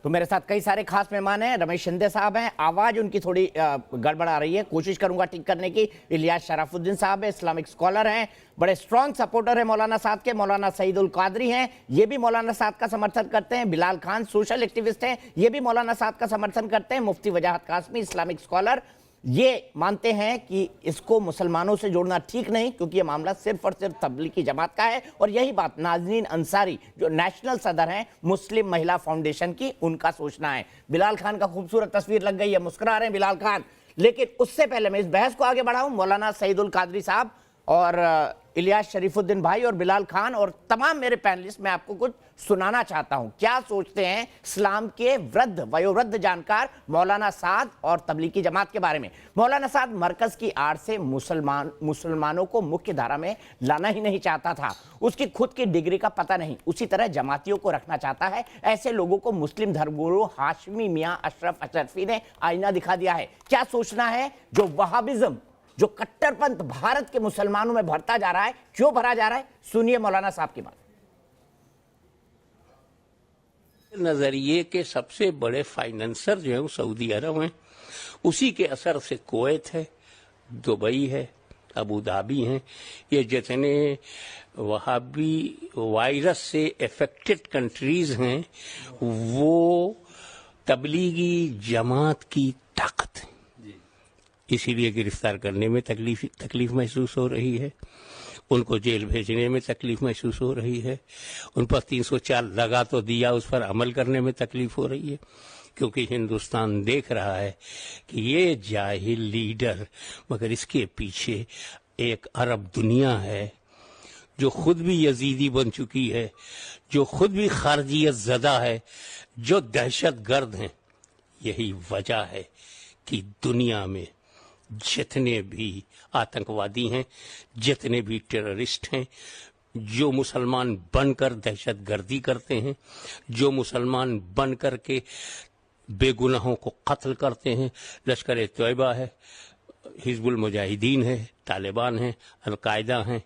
तो मेरे साथ कई सारे खास मेहमान हैं। रमेश शिंदे साहब हैं, आवाज उनकी थोड़ी गड़बड़ आ रही है, कोशिश करूंगा ठीक करने की। इलियास शराफुद्दीन साहब है, इस्लामिक स्कॉलर हैं, बड़े स्ट्रॉन्ग सपोर्टर है मौलाना साद के। मौलाना सईदुल कादरी हैं, ये भी मौलाना साद का समर्थन करते हैं। बिलाल खान सोशल एक्टिविस्ट हैं, ये भी मौलाना साद का समर्थन करते हैं। मुफ्ती वजाहत कासमी इस्लामिक स्कॉलर, ये मानते हैं कि इसको मुसलमानों से जोड़ना ठीक नहीं, क्योंकि ये मामला सिर्फ और सिर्फ तबलीगी जमात का है। और यही बात नाज़रीन अंसारी जो नेशनल सदर हैं मुस्लिम महिला फाउंडेशन की, उनका सोचना है। बिलाल खान का खूबसूरत तस्वीर लग गई है, मुस्कुरा रहे हैं बिलाल खान। लेकिन उससे पहले मैं इस बहस को आगे बढ़ाऊं, मौलाना सईदुल कादरी साहब और इलियास शरीफुद्दीन भाई और बिलाल खान और तमाम मेरे पैनलिस्ट, मैं आपको कुछ सुनाना चाहता हूं। क्या सोचते हैं इस्लाम के वृद्ध वयोवृद्ध जानकार मौलाना साद और तबलीगी जमात के बारे में। मौलाना साद मरकज की आड़ से मुसलमानों को मुख्य धारा में लाना ही नहीं चाहता था, उसकी खुद की डिग्री का पता नहीं। उसी तरह जमातियों को रखना चाहता है। ऐसे लोगों को मुस्लिम धर्मगुरु हाशमी मियां अशरफ अशरफी ने आईना दिखा दिया है। क्या सोचना है जो वहाबिज्म, जो कट्टरपंथ भारत के मुसलमानों में भरता जा रहा है, क्यों भरा जा रहा है, सुनिए मौलाना साहब की बात। नजरिए के सबसे बड़े फाइनेंसर जो है वो सऊदी अरब हैं, उसी के असर से कुवैत है, दुबई है, अबू धाबी हैं। ये जितने वहाबी वायरस से अफेक्टेड कंट्रीज हैं वो तबलीगी जमात की ताकत है, इसीलिए गिरफ्तार करने में तकलीफ महसूस हो रही है, उनको जेल भेजने में तकलीफ महसूस हो रही है, उन पर 304 लगा तो दिया, उस पर अमल करने में तकलीफ हो रही है, क्योंकि हिंदुस्तान देख रहा है कि ये जाहिल लीडर, मगर इसके पीछे एक अरब दुनिया है जो खुद भी यजीदी बन चुकी है, जो खुद भी खारजियत ज़दा है, जो दहशत गर्द हैं। यही वजह है कि दुनिया में जितने भी आतंकवादी हैं, जितने भी टेररिस्ट हैं, जो मुसलमान बनकर दहशत गर्दी करते हैं, जो मुसलमान बन कर के बेगुनाहों को कत्ल करते हैं, लश्कर तैयबा है, हिजबुल मुजाहिदीन है, तालिबान है, अलकायदा हैं,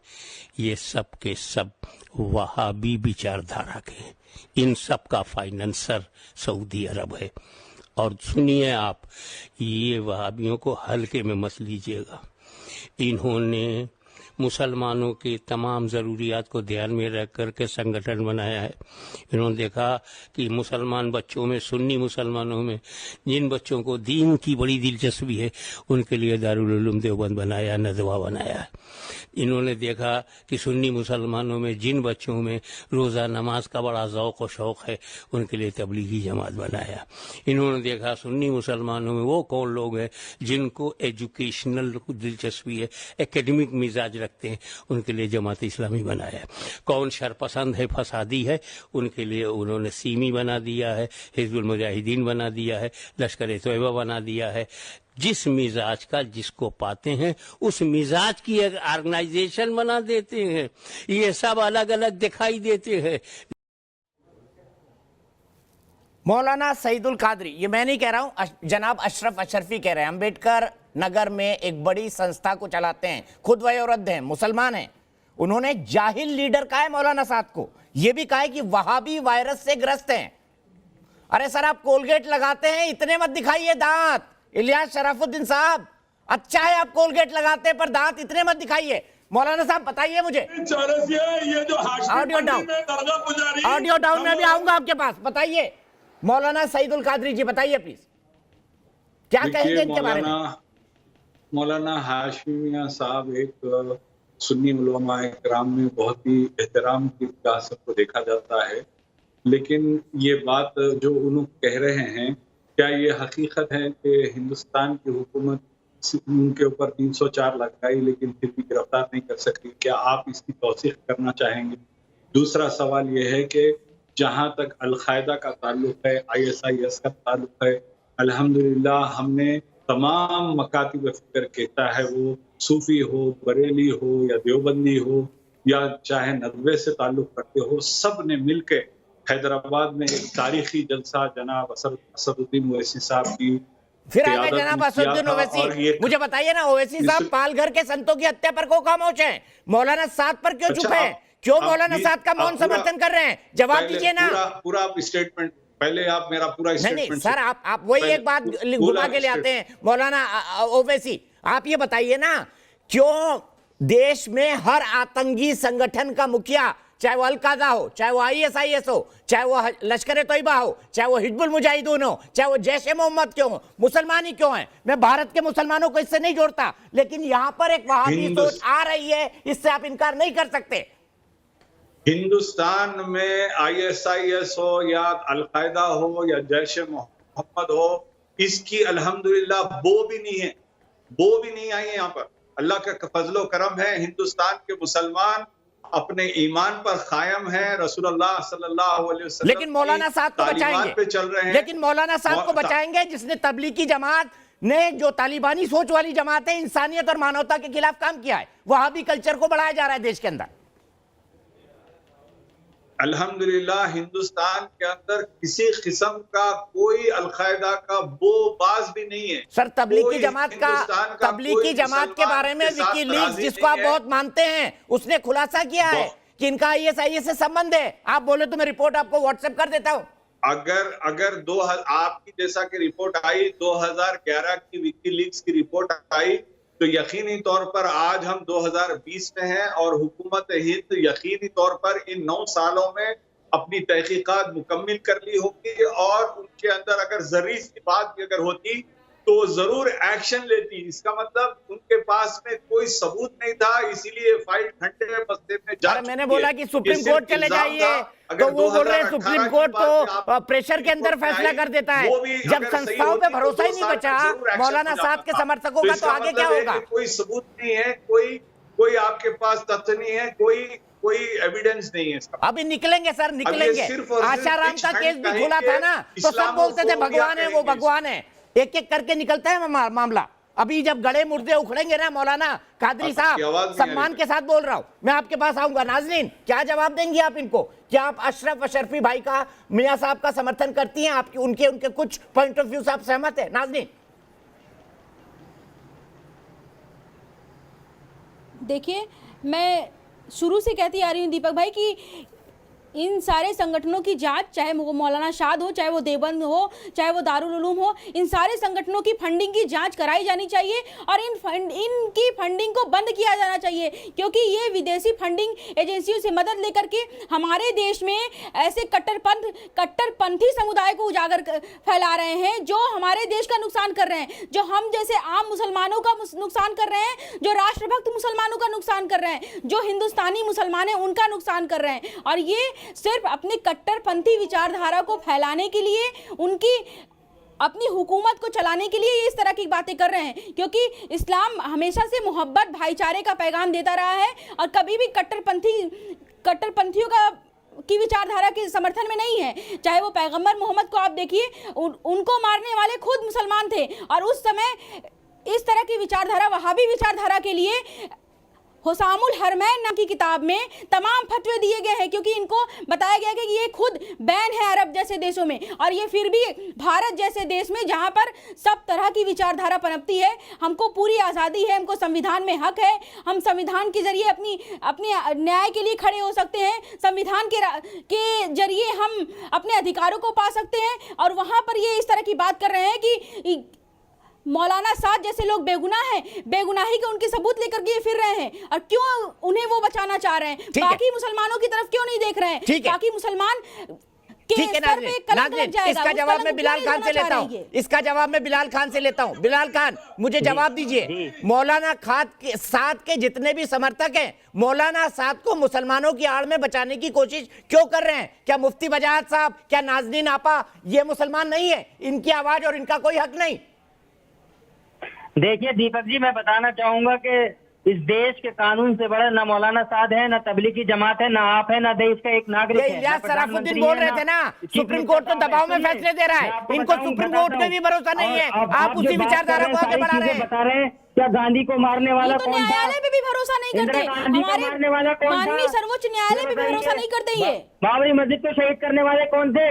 ये सब के सब वहाबी विचारधारा के हैं। इन सब का फाइनेंसर सऊदी अरब है। और सुनिए आप, ये वहाबियों को हल्के में मत लीजिएगा। इन्होंने मुसलमानों के तमाम ज़रूरियात को ध्यान में रख करके संगठन बनाया है। इन्होंने देखा कि मुसलमान बच्चों में, सुन्नी मुसलमानों में जिन बच्चों को दीन की बड़ी दिलचस्पी है, उनके लिए दारुल उलूम देवबंद बनाया, नदवा बनाया। इन्होंने देखा कि सुन्नी मुसलमानों में जिन बच्चों में रोज़ा नमाज का बड़ा ज़ौक़ और शौक़ है, उनके लिए तबलीगी जमात बनाया। इन्होंने देखा सुन्नी मुसलमानों में वो कौन लोग हैं जिनको एजुकेशनल दिलचस्पी है, एकेडमिक मिजाज रखते हैं, उनके लिए जमात इस्लामी बनाया। कौन शरपसंद है, फसादी है, उनके लिए उन्होंने सीमी बना दिया है, हिजबुल मुजाहिदीन बना दिया है, लश्कर तैयबा बना दिया है। जिस मिजाज का जिसको पाते हैं उस मिजाज की एक ऑर्गेनाइजेशन बना देते हैं। ये सब अलग अलग दिखाई देते हैं। मौलाना सईदुल कादरी, ये मैं नहीं कह रहा हूं, जनाब अशरफ अशरफी कह रहे हैं। अंबेडकर नगर में एक बड़ी संस्था को चलाते हैं, खुद वयोवृद्ध हैं, मुसलमान हैं। उन्होंने जाहिल लीडर कहा है मौलाना साद को, यह भी कहा है कि वहाबी वायरस से ग्रस्त हैं। अरे सर, आप कोलगेट लगाते हैं, इतने मत दिखाइए दांत। इलियास शराफुद्दीन साहब, अच्छा है आप कोलगेट लगाते हैं, पर दांत इतने मत दिखाइए। मौलाना साहब बताइए मुझे, ये जो ऑडियो डाउन, ऑडियो डाउन में भी आऊंगा आपके पास। बताइए मौलाना सईदुल कादरी जी, बताइए प्लीज, क्या कहेंगे इनके बारे में। मौलाना हाशमी मियां साहब एक सुन्नी उलमा इकराम में बहुत ही एहतराम की निगाह सबको देखा जाता है, लेकिन ये बात जो उन्होंने कह रहे हैं, क्या ये हकीकत है कि हिंदुस्तान की हुकूमत उनके ऊपर 304 लगाई लेकिन फिर भी गिरफ्तार नहीं कर सकी? क्या आप इसकी तौसीक करना चाहेंगे? दूसरा सवाल ये है कि जहाँ तक अल-कायदा का ताल्लुक है, ISIS का ताल्लुक है, अल्हम्दुलिल्लाह हमने तमाम मकातिब फ़िक्र कहता है, वो सूफी हो, बरेली हो या देवबंदी हो या चाहे नदवे से ताल्लुक रखते हो, सब ने मिलकर हैदराबाद में एक तारीखी जलसा जनाब असदुद्दीन ओवैसी साहब की, फिर आ गए जनाब असदुद्दीन ओवैसी। मुझे बताइए ना, ओवैसी साहब पालघर के संतों की हत्या पर को खामोश हैं, मौलाना साद पर क्यों चुप हैं? क्यों मौलाना साद का मौन समर्थन कर रहे हैं? जवाब दीजिए ना। पूरा स्टेटमेंट पहले आप मेरा पूरा नहीं स्टेटमेंट सर, आप वही एक बात घुमा के ले आते हैं मौलाना ओवैसी। आप ये बताइए ना, क्यों देश में हर आतंकी संगठन का मुखिया, चाहे वो अल-कायदा हो, चाहे वो ISIS हो, चाहे वो लश्कर तैयबा हो, चाहे वो हिजबुल मुजाहिदीन हो, चाहे वो जैश ए मोहम्मद क्यों हो, मुसलमान ही क्यों है? मैं भारत के मुसलमानों को इससे नहीं जोड़ता, लेकिन यहां पर एक वहाबी सोच आ रही है, इससे आप इनकार नहीं कर सकते। हिंदुस्तान में ISIS हो या अल-कायदा हो या जैश ए मोहम्मद हो, इसकी अल्हम्दुलिल्लाह बो भी नहीं है, बो भी नहीं आई है यहाँ पर। अल्लाह का फजलो करम है, हिंदुस्तान के मुसलमान अपने ईमान पर कायम है, रसूलुल्लाह सल्लल्लाहु अलैहि वसल्लम लेकिन मौलाना साहब को बचाएंगे, पे चल रहे हैं। लेकिन मौलाना साहब को बचाएंगे जिसने तबलीगी जमात ने, जो तालिबानी सोच वाली जमात है, इंसानियत और मानवता के खिलाफ काम किया है। वहाबी कल्चर को बढ़ाया जा रहा है देश के अंदर। अल्हम्दुलिल्लाह हिंदुस्तान के अंदर किसी किस्म का कोई अल-कायदा का बोबाज भी नहीं है सर। तबलीगी जमात के बारे में विकीलीक्स, जिसको आप बहुत मानते हैं, उसने खुलासा किया है कि इनका ISIS से संबंध है। आप बोले तो मैं रिपोर्ट आपको व्हाट्सएप कर देता हूं। अगर आपकी जैसा की रिपोर्ट आई, 2011 की विकीलीक्स की रिपोर्ट आई, तो यकीनी तौर पर आज हम 2020 में हैं और हुकूमत हिंद यकीनी तौर पर इन 9 सालों में अपनी तहकीकात मुकम्मिल कर ली होगी और उनके अंदर अगर जर्री सी बात अगर होती तो जरूर एक्शन लेती। इसका मतलब उनके पास में कोई सबूत नहीं था, इसीलिए फाइल घंटे मसले में जा चुकी मैंने बोला कि सुप्रीम कोर्ट चले जाइए, तो वो बोल रहे हैं सुप्रीम कोर्ट तो प्रेशर के अंदर फैसला कर देता है। जब संस्थाओं पे भरोसा ही नहीं बचा मौलाना साहब के समर्थकों का, तो आगे क्या होगा? कोई सबूत नहीं है, कोई आपके पास तथ्य नहीं है, कोई एविडेंस नहीं है इसका। अभी निकलेंगे सर, निकलेंगे। आशाराम का केस भी खुला था ना, तो सब बोलते थे भगवान है, वो भगवान है। एक एक करके निकलता है मामला। अभी जब गड़े मुर्दे उखड़ेंगे ना मौलाना कादरी साहब, सम्मान के साथ बोल रहा हूं, मैं आपके पास आऊंगा। नाजरीन, क्या जवाब देंगी आप इनको? क्या आप अशरफ अशरफी भाई का, मियां साहब का समर्थन करती हैं? आपकी उनके कुछ पॉइंट ऑफ व्यू से आप सहमत है? नाजरीन देखिए, मैं शुरू से कहती आ रही हूँ दीपक भाई कि इन सारे संगठनों की जांच, चाहे वो मौलाना शाद हो, चाहे वो देवबंद हो, चाहे वो दारुल उलूम हो, इन सारे संगठनों की फंडिंग की जांच कराई जानी चाहिए और इनकी फंडिंग को बंद किया जाना चाहिए, क्योंकि ये विदेशी फंडिंग एजेंसियों से मदद लेकर के हमारे देश में ऐसे कट्टरपंथी समुदाय को उजागर फैला रहे हैं, जो हमारे देश का नुकसान कर रहे हैं, जो हम जैसे आम मुसलमानों का नुकसान कर रहे हैं, जो राष्ट्रभक्त मुसलमानों का नुकसान कर रहे हैं, जो हिंदुस्तानी मुसलमान हैं उनका नुकसान कर रहे हैं। और ये सिर्फ अपने कट्टरपंथी विचारधारा को फैलाने के लिए, उनकी अपनी हुकूमत को चलाने के लिए ये इस तरह की बातें कर रहे हैं, क्योंकि इस्लाम हमेशा से मोहब्बत, भाईचारे का पैगाम देता रहा है और कभी भी कट्टरपंथियों की विचारधारा के समर्थन में नहीं है। चाहे वो पैगंबर मोहम्मद को आप देखिए, उनको मारने वाले खुद मुसलमान थे और उस समय इस तरह की विचारधारा, वहाबी विचारधारा के लिए हुसामुल हरमैन नाम की किताब में तमाम फतवे दिए गए हैं, क्योंकि इनको बताया गया कि ये खुद बैन है अरब जैसे देशों में, और ये फिर भी भारत जैसे देश में जहां पर सब तरह की विचारधारा पनपती है, हमको पूरी आज़ादी है, हमको संविधान में हक है, हम संविधान के जरिए अपने न्याय के लिए खड़े हो सकते हैं, संविधान के जरिए हम अपने अधिकारों को पा सकते हैं। और वहाँ पर ये इस तरह की बात कर रहे हैं कि मौलाना साद जैसे लोग बेगुनाह हैं, बेगुनाही के उनके सबूत लेकर के फिर रहे हैं, और क्यों उन्हें वो बचाना चाह रहे हैं? बाकी मुसलमानों की तरफ क्यों नहीं देख रहे हैं? बाकी मुसलमान इसका जवाब मैं बिलाल खान से लेता हूं, इसका जवाब मैं बिलाल खान से लेता हूं। बिलाल खान, मुझे जवाब दीजिए, मौलाना साद के जितने भी समर्थक हैं, मौलाना साद को मुसलमानों की आड़ में बचाने की कोशिश क्यों कर रहे हैं? क्या मुफ्ती वजाहत साहब, क्या नाजनीन आपा ये मुसलमान नहीं है? इनकी आवाज और इनका कोई हक नहीं? देखिए दीपक जी, मैं बताना चाहूंगा कि इस देश के कानून से बड़ा ना मौलाना साद है, ना तबलीगी जमात है, ना आप है, ना देश का एक नागरिक है। इलियास सराफुद्दीन बोल रहे थे ना, सुप्रीम कोर्ट तो दबाव में फैसले दे रहा है, इनको सुप्रीम कोर्ट पे भी भरोसा नहीं है। आप उसी विचारधारा को आगे बढ़ा रहे हैं। बता रहे हैं क्या गांधी को मारने वाला कौन था? न्यायालय पे भी भरोसा नहीं करते, मारने वाला कौन था? माननीय सर्वोच्च न्यायालय पे भी भरोसा नहीं करते। ये बाबरी मस्जिद को शहीद करने वाले कौन थे?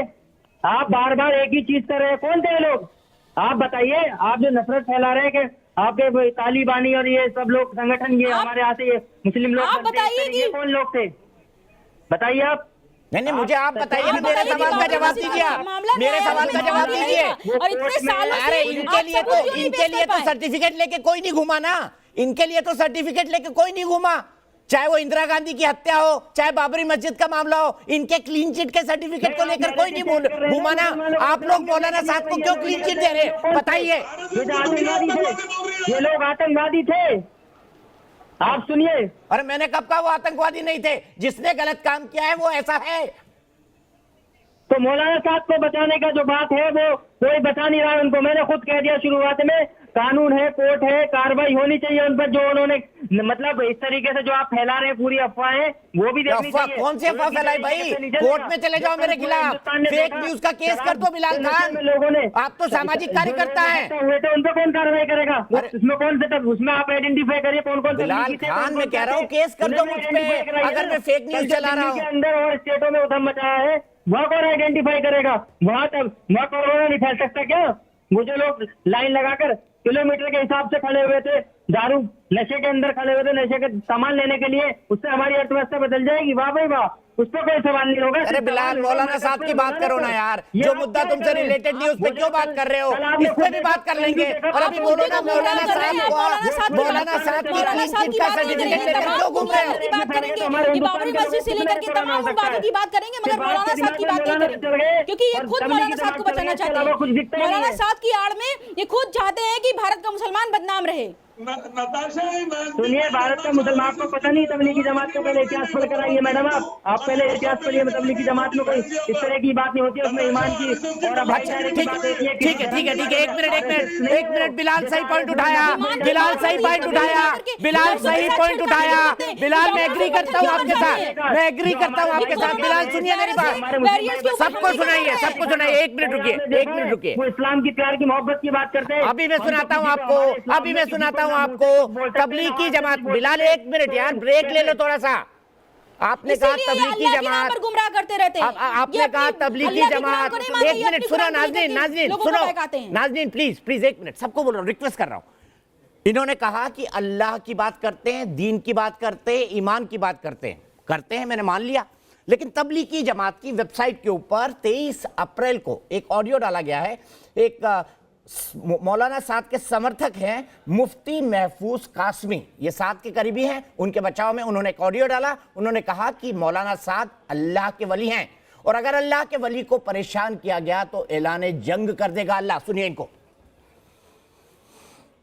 आप बार बार एक ही चीज कर रहे हैं, कौन थे लोग? आप बताइए। आप जो नफरत फैला रहे हैं कि आपके तालिबानी और ये सब लोग संगठन, ये हमारे यहाँ से ये मुस्लिम लोग, आप बताइए कि कौन लोग थे? बताइए आप। नहीं, मुझे आप बताइए ना, मेरे सवाल का जवाब दीजिए आप, मेरे सवाल का जवाब दीजिए। और इतने सालों अरे से इनके आप लिए सबूत क्यों नहीं पेश कर तो पाए? सर्टिफिकेट लेके कोई नहीं घूमा ना, इनके लिए तो सर्टिफिकेट लेके कोई नहीं घूमा, चाहे वो इंदिरा गांधी की हत्या हो, चाहे बाबरी मस्जिद का मामला हो, इनके क्लीन चिट के सर्टिफिकेट को लेकर कोई नहीं घूमा ना। आप लोग मौलाना साहब को क्यों क्लीन चिट दे रहे, बताइए। ये जो आतंकवादी थे, ये लोग आतंकवादी थे, आप सुनिए। अरे मैंने कब कहा वो आतंकवादी नहीं थे, जिसने गलत काम किया है वो ऐसा है। तो मौलाना साहब को बचाने का जो बात है वो कोई बचा नहीं रहा उनको। मैंने खुद कह दिया शुरुआत में, कानून है, कोर्ट है, कार्रवाई होनी चाहिए उन पर जो उन्होंने मतलब इस तरीके से जो आप फैला रहे हैं पूरी अफवाहें, वो भी देखनी चाहिए। कौन सी अफवाह फैलाई भाई, कोर्ट में चले जाओ मेरे खिलाफ, फेक न्यूज का केस कर दो बिलाल खान, लोगों ने। आप तो सामाजिक कार्यकर्ता हैं। हुए तो उन पर कौन कार्रवाई करेगा? उसमें कौन से तब उसमें आप आइडेंटिफाई करिए कौन कौन बिलाल खान, मैं कह रहा हूँ केस कर दो मुझ पे, अगर मैं फेक न्यूज चला रहा हूँ। अंदर और स्टेटों में उधम मचाया है, वहाँ कौन आइडेंटिफाई करेगा? वहाँ कोरोना नहीं फैल सकता क्या? वो जो लोग लाइन लगाकर किलोमीटर के हिसाब से खड़े हुए थे, दारू नशे के अंदर खड़े हुए थे, नशे के सामान लेने के लिए, उससे हमारी अर्थव्यवस्था बदल जाएगी। वाह भाई वाह, उस पर कोई सवाल नहीं होगा। अरे बिलाल, मौलाना साहब की बात करो ना यार, जो मुद्दा तुमसे रिलेटेड नहीं उस पे क्यों बात कर रहे हो, इस पे भी बात कर लेंगे। और अभी बोलो ना मौलाना साहब की क्लीन चिट का सर्टिफिकेट लेकर क्यों घूम रहे हो? बात करेंगे, ये बाबरी मस्जिद से लेकर के तमाम बातों की बात करेंगे, मगर मौलाना साहब की बात नहीं करेंगे, क्योंकि ये खुद मौलाना साहब को बचाना चाहते हैं। मौलाना साहब की आड़ में ये खुद चाहते हैं कि भारत का मुसलमान बदनाम रहे। सुनिए, भारत का मुसलमान, आपको पता नहीं तबलीगी जमात को पहले इतिहास पढ़ कर आइए मैडम, आप पहले इतिहास पढ़िए। तबलीगी जमात में कोई इस तरह की बात नहीं होती है, उसमें ईमान की और भाईचारे की बात होती है। ठीक है, एक मिनट, बिलाल सही पॉइंट उठाया, बिलाल सही पॉइंट उठाया, बिलाल मैं एग्री करता हूँ आपके साथ, बिलाल सुनिए मेरी बात, सबको सुनाइए, एक मिनट रुकिए। वो इस्लाम की प्यार की मोहब्बत की बात करते हैं। अभी मैं सुनाता हूँ आपको तबलीगी जमात। बिलाल एक मिनट यार, ब्रेक ले लो थोड़ा सा। आपने कहा तबलीगी जमात, गुमराह करते रहते हैं। आपने कहा तबलीगी जमात, एक मिनट सुनो नाज़रीन, प्लीज एक मिनट, सबको बोल रहा हूँ, रिक्वेस्ट कर रहा हूँ। इन्होंने कहा कि अल्लाह की बात करते हैं, दीन की बात करते हैं, ईमान की बात करते हैं, मैंने मान लिया। लेकिन तबलीगी जमात की वेबसाइट के ऊपर 23 अप्रैल को एक ऑडियो डाला गया है। एक मौलाना साद के समर्थक हैं मुफ्ती महफूज कासमी, ये साद के करीबी हैं, उनके बचाव में उन्होंने एक ऑडियो डाला। उन्होंने कहा कि मौलाना साद अल्लाह के वली हैं और अगर अल्लाह के वली को परेशान किया गया तो ऐलान जंग कर देगा अल्लाह। सुनिए इनको।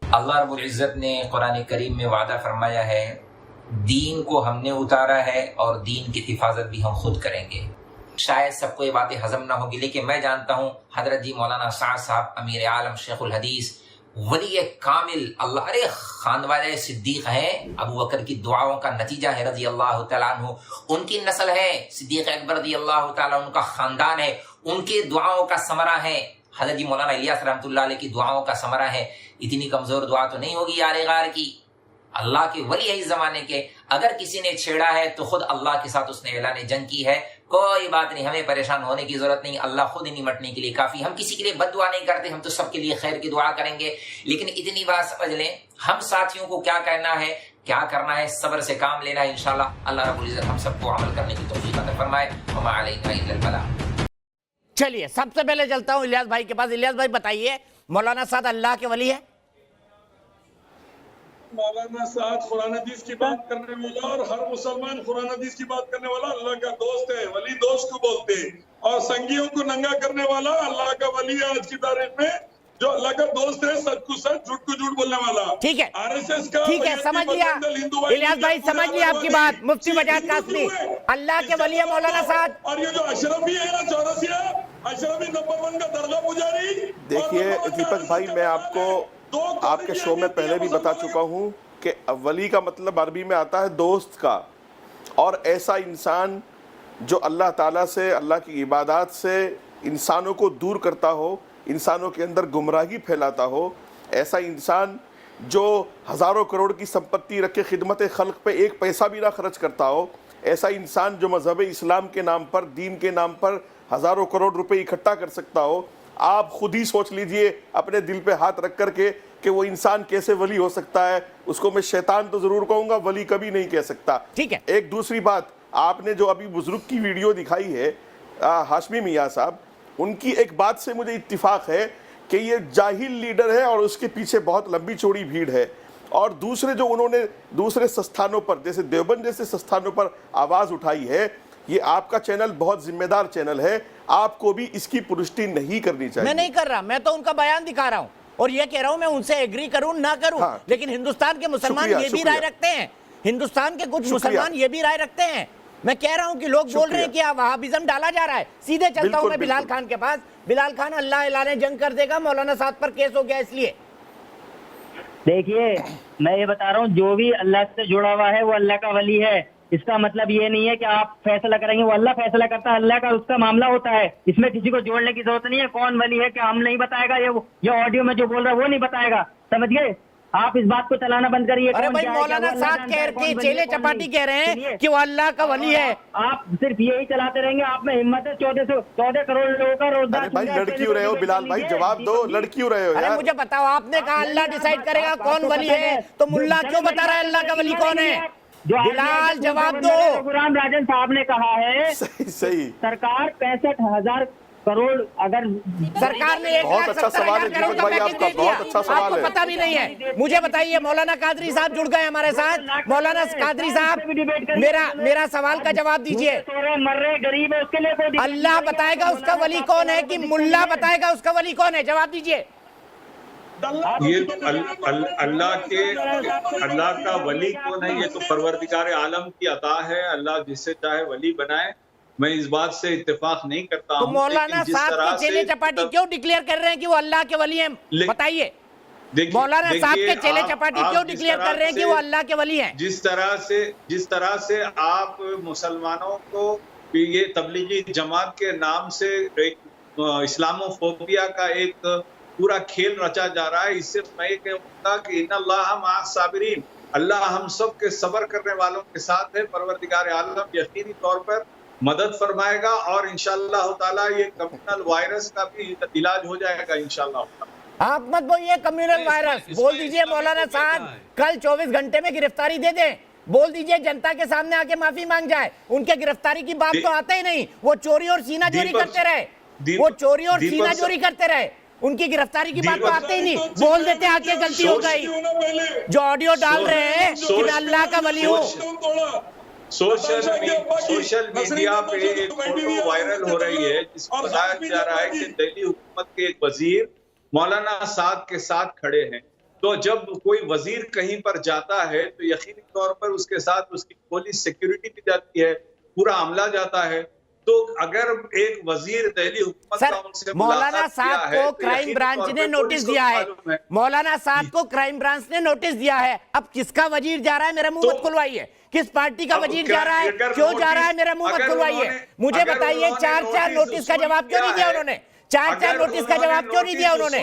अल्लाह रब्बुल इज़्ज़त ने कुरान करीम में वादा फरमाया है, दीन को हमने उतारा है और दीन की हिफाजत भी हम खुद करेंगे। शायद सबको ये बातें हजम ना होगी, लेकिन मैं जानता हूँ हजरत जी मौलाना साद साहब अमीर आलम शेखुल हदीस वली कामिल अल्लाह अरे खानवाले सिद्दीक हैं, अबू बकर की दुआओं का नतीजा है रजी अल्लाह तआला अन्हु, उनकी नस्ल है, सिद्दीक अकबर रजी अल्लाह तआला उनका खानदान है, उनकी दुआओं का समरा है। हजरत जी मौलाना इलियास रहमतुल्लाह अलैह की दुआओं का समरा है। इतनी कमजोर दुआ तो नहीं होगी यार गार की, अल्लाह के वली है इस जमाने के। अगर किसी ने छेड़ा है तो खुद अल्लाह के साथ उसने ऐलान जंग की है। कोई बात नहीं, हमें परेशान होने की जरूरत नहीं, अल्लाह खुद ही निमटने के लिए काफी। हम किसी के लिए बद्दुआ नहीं करते, हम तो सबके लिए खैर की दुआ करेंगे। लेकिन इतनी बात समझ लें, हम साथियों को क्या कहना है, क्या करना है, सब्र से काम लेना है। इंशाल्लाह अल्लाह रब्बुल इज्जत हम सबको अमल करने की तौफीक अता फरमाए। वमा अलैना इल्लल बलाग। चलिए सबसे पहले चलता हूं इलियास भाई के पास। इलियास भाई बताइए, मौलाना साद अल्लाह के वली है? मौलाना साद कुरान हदीस की बात करने वाला और हर मुसलमान कुरान हदीस की बात करने वाला अल्लाह का दोस्त है, वली दोस्त को बोलते हैं। और संगियों को नंगा करने वाला अल्लाह का वली है आज की तारीख में, जो अल्लाह का दोस्त है, सच को सच, झूठ को झूठ बोलने वाला। ठीक है, आरएसएस का, ठीक है, समझ लिया इलियास भाई, समझ लिया आपकी बात। मुफ्ती मजाद कासमी अल्लाह के वली है मौलाना साद। और ये जो अशरफी है ना, चौरसिया अशरफी नंबर 1 का दरगाह पुजारी। देखिए दीपक भाई, मैं आपको आपके शो में पहले भी बता चुका हूँ कि वली का मतलब अरबी में आता है दोस्त का, और ऐसा इंसान जो अल्लाह ताला से, अल्लाह की इबादत से इंसानों को दूर करता हो, इंसानों के अंदर गुमराही फैलाता हो, ऐसा इंसान जो हज़ारों करोड़ की संपत्ति रख के खिदमत खल्क पे एक पैसा भी ना खर्च करता हो, ऐसा इंसान जो मज़हब इस्लाम के नाम पर, दीन के नाम पर हज़ारों करोड़ रुपए इकट्ठा कर सकता हो। आप खुद ही सोच लीजिए अपने दिल पे हाथ रख कर के कि वो इंसान कैसे वली हो सकता है। उसको मैं शैतान तो ज़रूर कहूँगा, वली कभी नहीं कह सकता। ठीक है। एक दूसरी बात, आपने जो अभी बुजुर्ग की वीडियो दिखाई है हाशमी मियाँ साहब, उनकी एक बात से मुझे इत्तिफाक है कि ये जाहिल लीडर है और उसके पीछे बहुत लंबी चौड़ी भीड़ है। और दूसरे जो उन्होंने दूसरे संस्थानों पर जैसे देवबंद जैसे संस्थानों पर आवाज़ उठाई है, ये आपका चैनल बहुत जिम्मेदार चैनल है, आपको भी इसकी पुष्टि नहीं करनी चाहिए। मैं नहीं कर रहा, मैं तो उनका बयान दिखा रहा हूं और ये कह रहा हूं मैं उनसे एग्री करूं ना करूं। हाँ। लेकिन हिंदुस्तान के मुसलमान शुक्रिया, ये भी शुक्रिया। राय रखते हैं, हिंदुस्तान के कुछ शुक्रिया। मुसलमान ये भी राय रखते हैं। मैं कह रहा हूं कि लोग बोल रहे हैं कि वहाबिज्म डाला जा रहा है। सीधे चलता बिल्कुल, हूं मैं बिलाल बिल्कुल। खान के पास। बिलाल खान, अल्लाह ऐलान जंग कर देगा, मौलाना साद पर केस हो गया इसलिए। देखिए, मैं ये बता रहा हूँ, जो भी अल्लाह से जुड़ा हुआ है वो अल्लाह का वली है। इसका मतलब ये नहीं है कि आप फैसला करेंगे, वो अल्लाह फैसला करता है, अल्लाह का उसका मामला होता है। इसमें किसी को जोड़ने की जरूरत नहीं है। कौन वली है क्या हम नहीं बताएगा, ये ऑडियो में जो बोल रहा है वो नहीं बताएगा, समझ गए? आप इस बात को चलाना बंद करिए। अरे भाई, मौलाना साद कह रहे, चेले चपाटी कह रहे हैं कि वो अल्लाह का वली है। आप सिर्फ यही चलाते रहेंगे, आप में हिम्मत है 14 करोड़ लोगों का रोजगार। अरे भाई, लड़ क्यों रहे हो बिलाल भाई, जवाब दो, लड़ क्यों रहे हो अरे यार? मुझे बताओ, आपने कहा अल्लाह डिसाइड करेगा कौन वली है, तो मुल्ला क्यों बता रहा है अल्लाह का वली कौन है? बिलाल जवाब दो। गुलाम राजन साहब ने कहा है सही सरकार 65,000 करोड़, अगर सरकार ने बहुत अच्छा सवाल है दीपक भाई आपका, बहुत अच्छा सवाल आपको है। पता भी नहीं है। मुझे बताइए, मौलाना कादरी साहब जुड़ गए हमारे साथ। मौलाना कादरी साहब, मेरा सवाल का जवाब दीजिए। मर रहे गरीब है, उसके लिए कोई अल्लाह बताएगा उसका वली कौन है कि मुल्ला बताएगा उसका वली कौन है? जवाब दीजिए। ये अल्लाह का वली कौन है, ये तो परवरदिगार आलम की अता है। अल्लाह जिससे चाहे वली बनाए, मैं इस बात से इत्तेफाक नहीं करता तो हूं। मौलाना साहब के चेले चपाटी क्यों डिक्लेयर कर रहे हैं कि वो अल्लाह के वली हैं? बताइए। मौलाना साहब के चेले चपाटी क्यों डिक्लेयर कर रहे हैं कि वो अल्लाह के वली हैं? जिस तरह से आप मुसलमानों को ये तबलीगी जमात के नाम से एक इस्लामोफोबिया का एक पूरा खेल रचा जा रहा है, इससे मैं ये कहूँगा कि इन्नल्लाह मअस साबिरीन, अल्लाह हम सब के सब्र करने वालों के साथ है। परवरदिगार आलम यकीनी तौर पर मदद फरमाएगा और इंशाअल्लाह ताला ये कम्युनल वायरस का भी इलाज हो जाएगा इंशाअल्लाह। आप मत बोलिए कम्युनल वायरस, बोल दीजिए मौलाना साहब कल 24 घंटे में गिरफ्तारी दे दें। बोल दीजिए जनता के सामने आके माफी मांग जाए। उनके गिरफ्तारी की बात तो आते ही नहीं। वो चोरी और सीना चोरी करते रहे, वो चोरी और सीना चोरी करते रहे, उनकी गिरफ्तारी की बात तो आते ही नहीं। बोल देते आके गलती हो गई। जो ऑडियो डाल रहे हैं कि मैं अल्लाह का वली हूँ, सोशल मीडिया पे एक फोटो वायरल हो रही है जिसमें बताया जा रहा है कि दिल्ली हुकूमत के एक वजीर मौलाना साद के साथ खड़े हैं। तो जब कोई वजीर कहीं पर जाता है तो यकीनी तौर पर उसके साथ उसकी पुलिस सिक्योरिटी भी जाती है, पूरा अमला जाता है। तो अगर एक वजीर दिल्ली हुकूमत का उनसे मौलाना साद को क्राइम ब्रांच ने नोटिस दिया है, मौलाना साद को क्राइम ब्रांच ने नोटिस दिया है। अब किसका वजीर जा रहा है मेरा मुंह मत खुलवाइए। किस पार्टी का वजीर जा रहा है, क्यों जा रहा है, मेरा मुंह मत खुलवाइए। मुझे बताइए 4 नोटिस का जवाब क्यों नहीं दिया उन्होंने? 4 नोटिस का जवाब क्यों नहीं दिया उन्होंने?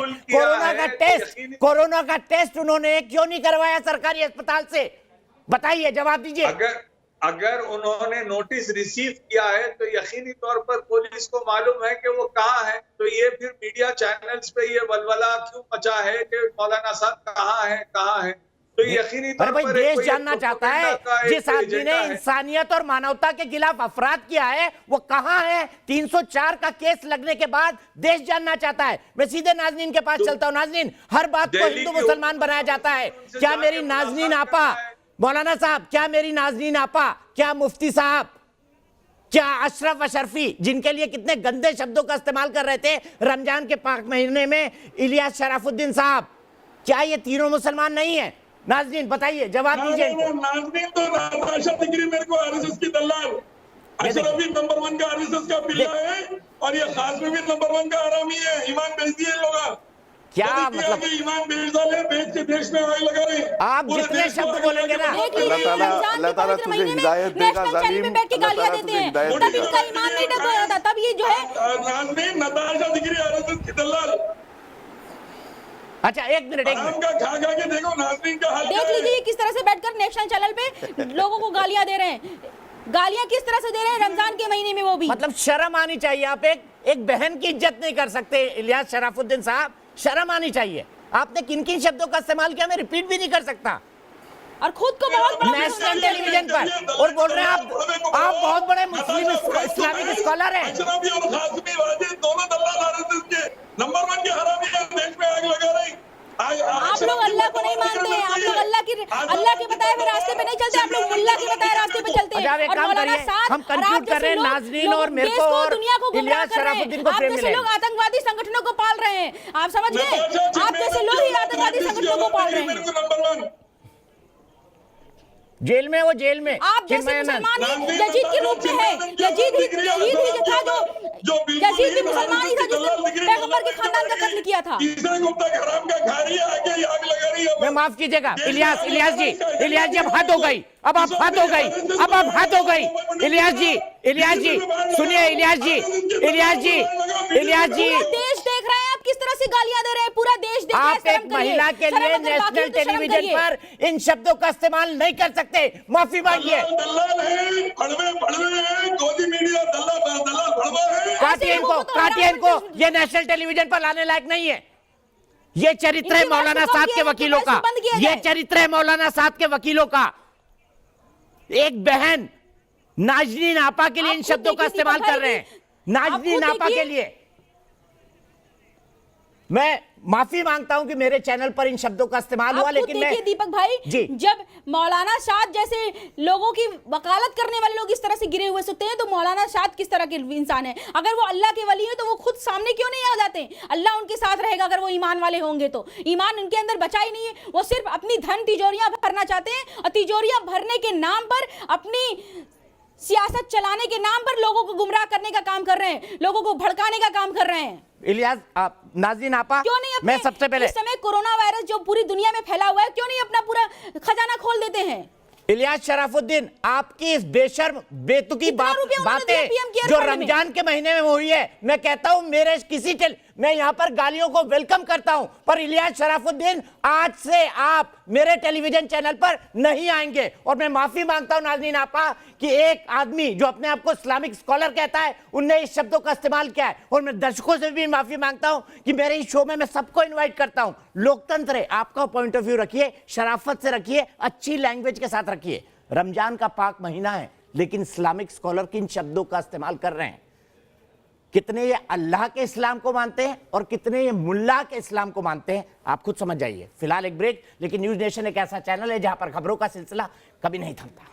कोरोना का टेस्ट उन्होंने क्यों नहीं करवाया सरकारी अस्पताल से? बताइए, जवाब दीजिए। अगर उन्होंने नोटिस रिसीव किया है तो यकीनी तौर पर पुलिस को मालूम है कि वो कहाँ है। तो ये फिर मीडिया चैनल्स पे ये वलवला क्यों मचा है कि मौलाना साहब कहाँ है? तो यकीनी तौर पर देश जानना चाहता है जिस आदमी ने है। इंसानियत और मानवता के खिलाफ अपराध किया है वो कहाँ है? 304 का केस लगने के बाद देश जानना चाहता है। मैं सीधे नाजनीन के पास चलता हूँ। नाजनीन, हर बात को हिंदू मुसलमान बनाया जाता है। क्या मेरी नाजनीन आपा, मौलाना साहब, क्या मेरी नाजनीन आपा, क्या मुफ्ती साहब, क्या अशरफ अशरफी, जिनके लिए कितने गंदे शब्दों का इस्तेमाल कर रहे थे रमजान के पाक महीने में, इलियास शराफुद्दीन साहब, क्या ये तीनों मुसलमान नहीं है? नाजनीन बताइए, जवाब दीजिए। नाजनीन तो नताशा दिख रही मेरे को, आरएसएस की दलाल। अशरफी नंबर 1 का आरएसएस का पिल्ला है और ये खास में भी नंबर 1 का आरामी है। ईमान बेच दिए लोग। क्या मतलब ईमान बेच डाले, बेच के देश में आग लगा रहे। आप जितने शब्द बोलेंगे ना, अल्लाह ताला तुझे हिदायत देगा। जालिम में बैठ के गालियां देते हैं, तब इनका ईमान नहीं डर रहा था। तब ये जो है नाजनीन नताशा दिख रही आरएसएस की दलाल। अच्छा, एक मिनट खा के देखो नाजनीन का हाल। देख लीजिए किस तरह से बैठकर नेशनल चैनल पे लोगों को गालियां दे रहे हैं। गालियां किस तरह से दे रहे हैं रमजान के महीने में, वो भी। मतलब शर्म आनी चाहिए। आप एक बहन की इज्जत नहीं कर सकते इलियास शराफुद्दीन साहब, शर्म आनी चाहिए। आपने किन किन शब्दों का इस्तेमाल किया मैं रिपीट भी नहीं कर सकता। और खुद को बहुत बड़ा नेशनल टेलीविजन पर, और बोल रहे हैं आप बहुत बड़े मुस्लिम इस्लामिक स्कॉलर हैं। अशरफी और खासमी वाजिद दोनों दल्लाल आरएसएस के नंबर 1 के हरामी हैं, देश में आग लगा रहे हैं। आप लोग अल्लाह को नहीं मानते हैं, आप लोग अल्लाह के बताए हुए रास्ते पे नहीं चलते, आप लोग मुल्ला के बताए रास्ते पे चलते हैं। और मौलाना साद, हम कंफ्यूज कर रहे हैं नाज़रीन और मेरे को और दुनिया को गुमराह कर रहे शराफुद्दीन हैं। को आप प्रेम जैसे मिले। लोग आतंकवादी संगठनों को पाल रहे हैं, आप समझ गए? आप जैसे लोग ही आतंकवादी संगठनों को पाल रहे हैं। नंबर 1 जेल में, वो जेल में आप जैसे मुसलमान ही यजीद के रूप में है, यजीद ही था जो यजीद भी मुसलमान ही था जिसने पैगंबर के खानदान का कत्ल किया था। तीसरे गुप्ता के हराम का खा रही है, आगे आग लगा रही है। मैं माफ कीजिएगा इलियास जी अब हद हो गई, अब आप हद हो गई, अब आप हद हो गई। इलियास जी सुनिए, इलियास जी देश देख रहा है आप किस तरह से गालियां दे रहे हैं, पूरा देश देख रहा है। आप एक महिला के लिए नेशनल टेलीविजन पर इन शब्दों का इस्तेमाल नहीं कर सकते, माफी मांगिए। दलाल है, भड़वे हैं, गोदी मीडिया दलाल भड़वा है। काटिए इनको, ये नेशनल टेलीविजन पर लाने लायक नहीं है। ये चरित्र है मौलाना साद के वकीलों का, ये चरित्र है मौलाना साद के वकीलों का। एक बहन नाजनीन आपा के लिए इन शब्दों का इस्तेमाल कर रहे हैं, नाजनीन आपा के लिए। मैं माफी मांगता हूं कि मेरे चैनल पर इन शब्दों का इस्तेमाल हुआ, लेकिन मैं दीपक भाई जी, जब मौलाना शाद जैसे लोगों की वकालत करने वाले लोग इस तरह से गिरे हुए सोते हैं, तो मौलाना शाद किस तरह के इंसान है? अगर वो अल्लाह के वली है तो वो खुद सामने क्यों नहीं आ जाते? अल्लाह उनके साथ रहेगा अगर वो ईमान वाले होंगे तो। ईमान उनके अंदर बचा ही नहीं है, वो सिर्फ अपनी धन तिजोरियां भरना चाहते हैं, और तिजोरियां भरने के नाम पर, अपनी सियासत चलाने के नाम पर लोगों को गुमराह करने का काम कर रहे हैं, लोगों को भड़काने का काम कर रहे हैं। इलियास नाज़रीन आपा, क्यों नहीं मैं सबसे पहले इस समय कोरोना वायरस जो पूरी दुनिया में फैला हुआ है, क्यों नहीं अपना पूरा खजाना खोल देते हैं? इलियास शराफुद्दीन, आपकी इस बेशर्म बेतुकी बातें जो रमजान के महीने में हुई है, मैं कहता हूं मैं यहां पर गालियों को वेलकम करता हूं, पर इलियास शराफुद्दीन आज से आप मेरे टेलीविजन चैनल पर नहीं आएंगे। और मैं माफी मांगता हूं नाज़रीन आपा कि एक आदमी जो अपने आप को इस्लामिक स्कॉलर कहता है, उनने इस शब्दों का इस्तेमाल किया है। और मैं दर्शकों से भी माफी मांगता हूं कि मेरे इस शो में मैं सबको इन्वाइट करता हूं। लोकतंत्र है, आपका पॉइंट ऑफ व्यू रखिए, शराफत से रखिए, अच्छी लैंग्वेज के साथ रखिए। रमजान का पाक महीना है, लेकिन इस्लामिक स्कॉलर किन शब्दों का इस्तेमाल कर रहे हैं? कितने ये अल्लाह के इस्लाम को मानते हैं और कितने ये मुल्ला के इस्लाम को मानते हैं, आप खुद समझ जाइए। फिलहाल एक ब्रेक, लेकिन न्यूज नेशन एक ऐसा चैनल है जहां पर खबरों का सिलसिला कभी नहीं थमता।